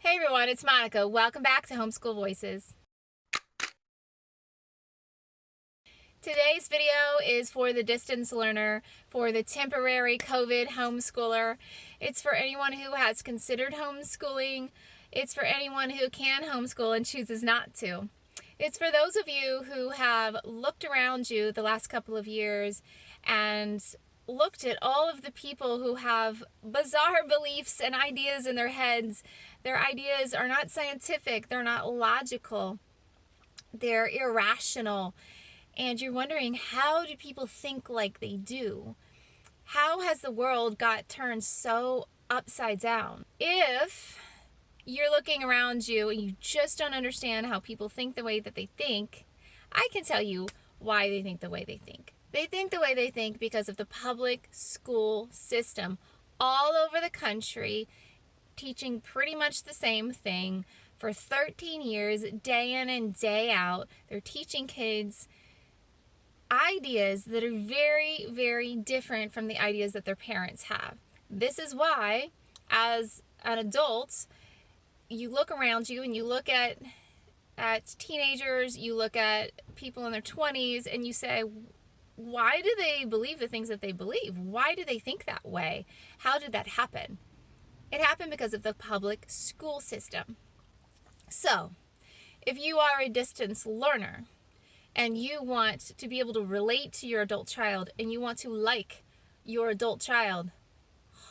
Hey everyone, it's Monica. Welcome back to Homeschool Voices. Today's video is for the distance learner, for the temporary COVID homeschooler. It's for anyone who has considered homeschooling. It's for anyone who can homeschool and chooses not to. It's for those of you who have looked around you the last couple of years and looked at all of the people who have bizarre beliefs and ideas in their heads. Their ideas are not scientific, they're not logical, they're irrational. And you're wondering, how do people think like they do? How has the world got turned so upside down? If you're looking around you and you just don't understand how people think the way that they think, I can tell you why they think the way they think. They think the way they think because of the public school system all over the country, teaching pretty much the same thing for 13 years, day in and day out. They're teaching kids ideas that are very, very different from the ideas that their parents have. This is why, as an adult, you look around you and you look at teenagers, you look at people in their 20s, and you say, why do they believe the things that they believe? Why do they think that way? How did that happen? It happened because of the public school system. So, if you are a distance learner, and you want to be able to relate to your adult child, and you want to like your adult child,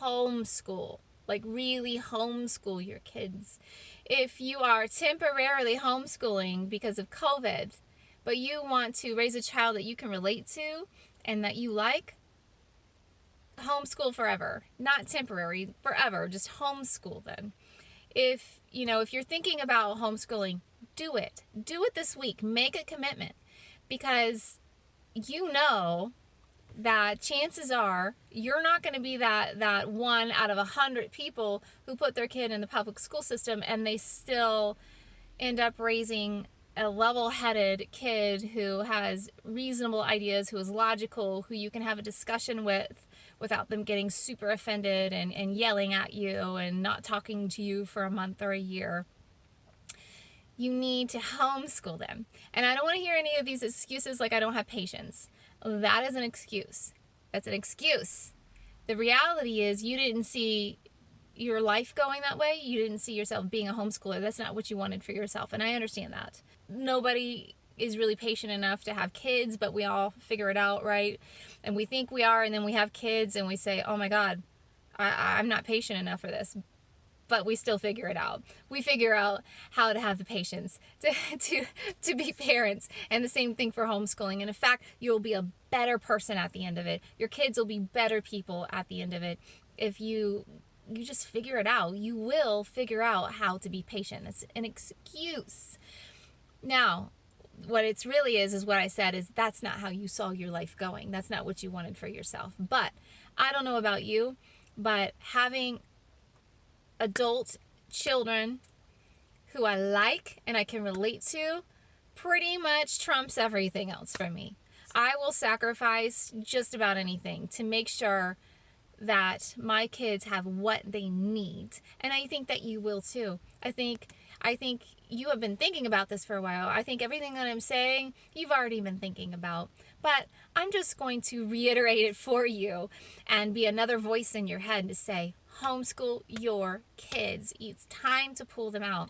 homeschool. Like really homeschool your kids. If you are temporarily homeschooling because of COVID, but you want to raise a child that you can relate to and that you like, homeschool forever. Not temporary, forever. Just homeschool them. If you're thinking about homeschooling, do it. Do it this week. Make a commitment. Because you know that chances are you're not going to be that 1 out of 100 people who put their kid in the public school system and they still end up raising a level-headed kid who has reasonable ideas, who is logical, who you can have a discussion with without them getting super offended and yelling at you and not talking to you for a month or a year. You need to homeschool them. And I don't want to hear any of these excuses like I don't have patience. That is an excuse. That's an excuse. The reality is you didn't see your life going that way. You didn't see yourself being a homeschooler. That's not what you wanted for yourself. And I understand that. Nobody is really patient enough to have kids, but we all figure it out, right? And we think we are, and then we have kids and we say, oh my God, I'm not patient enough for this. But we still figure it out. We figure out how to have the patience to be parents. And the same thing for homeschooling. And in fact, you'll be a better person at the end of it. Your kids will be better people at the end of it. If you just figure it out, you will figure out how to be patient. It's an excuse. Now, what it really is what I said is that's not how you saw your life going. That's not what you wanted for yourself. But I don't know about you, but having adult children who I like and I can relate to pretty much trumps everything else for me. I will sacrifice just about anything to make sure that my kids have what they need. And I think that you will too. I think you have been thinking about this for a while. I think everything that I'm saying, you've already been thinking about. But I'm just going to reiterate it for you and be another voice in your head to say, homeschool your kids. It's time to pull them out.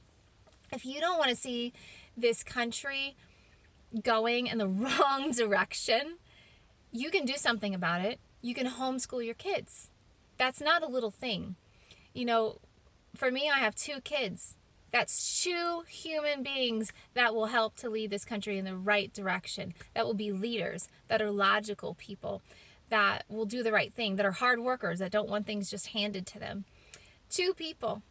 If you don't want to see this country going in the wrong direction, you can do something about it. You can homeschool your kids. That's not a little thing. For me, I have 2 kids. That's 2 human beings that will help to lead this country in the right direction, that will be leaders, that are logical people, that will do the right thing, that are hard workers, that don't want things just handed to them. 2 people.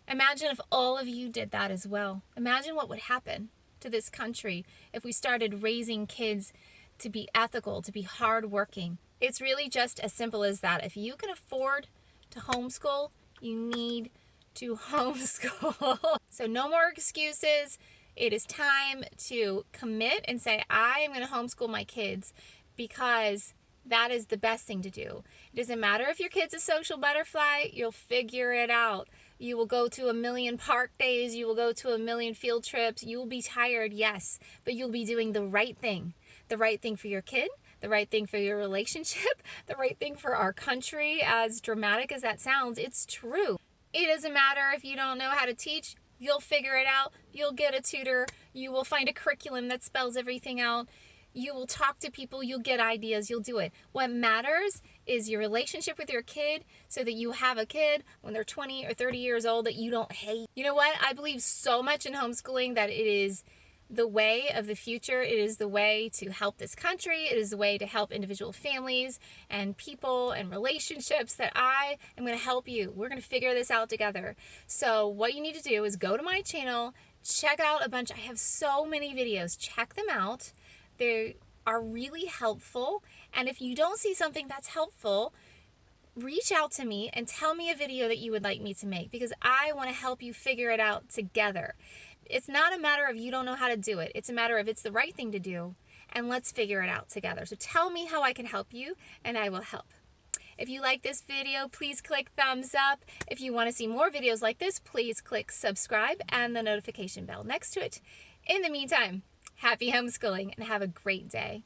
Imagine if all of you did that as well. Imagine what would happen to this country if we started raising kids to be ethical, to be hardworking. It's really just as simple as that. If you can afford to homeschool, you need to homeschool. So no more excuses. It is time to commit and say, I am going to homeschool my kids because that is the best thing to do. It doesn't matter if your kid's a social butterfly, you'll figure it out. You will go to a million park days. You will go to a million field trips. You will be tired, yes, but you'll be doing the right thing. The right thing for your kid, the right thing for your relationship, the right thing for our country. As dramatic as that sounds, it's true. It doesn't matter if you don't know how to teach. You'll figure it out. You'll get a tutor. You will find a curriculum that spells everything out. You will talk to people. You'll get ideas. You'll do it. What matters is your relationship with your kid, so that you have a kid when they're 20 or 30 years old that you don't hate. You know what? I believe so much in homeschooling that it is the way of the future. It is the way to help this country. It is the way to help individual families and people and relationships, that I am going to help you. We're going to figure this out together. So what you need to do is go to my channel, check out a bunch. I have so many videos. Check them out. They are really helpful. And if you don't see something that's helpful, reach out to me and tell me a video that you would like me to make, because I want to help you figure it out together. It's not a matter of you don't know how to do it. It's a matter of it's the right thing to do, and let's figure it out together. So tell me how I can help you, and I will help. If you like this video, please click thumbs up. If you want to see more videos like this, please click subscribe and the notification bell next to it. In the meantime, happy homeschooling and have a great day.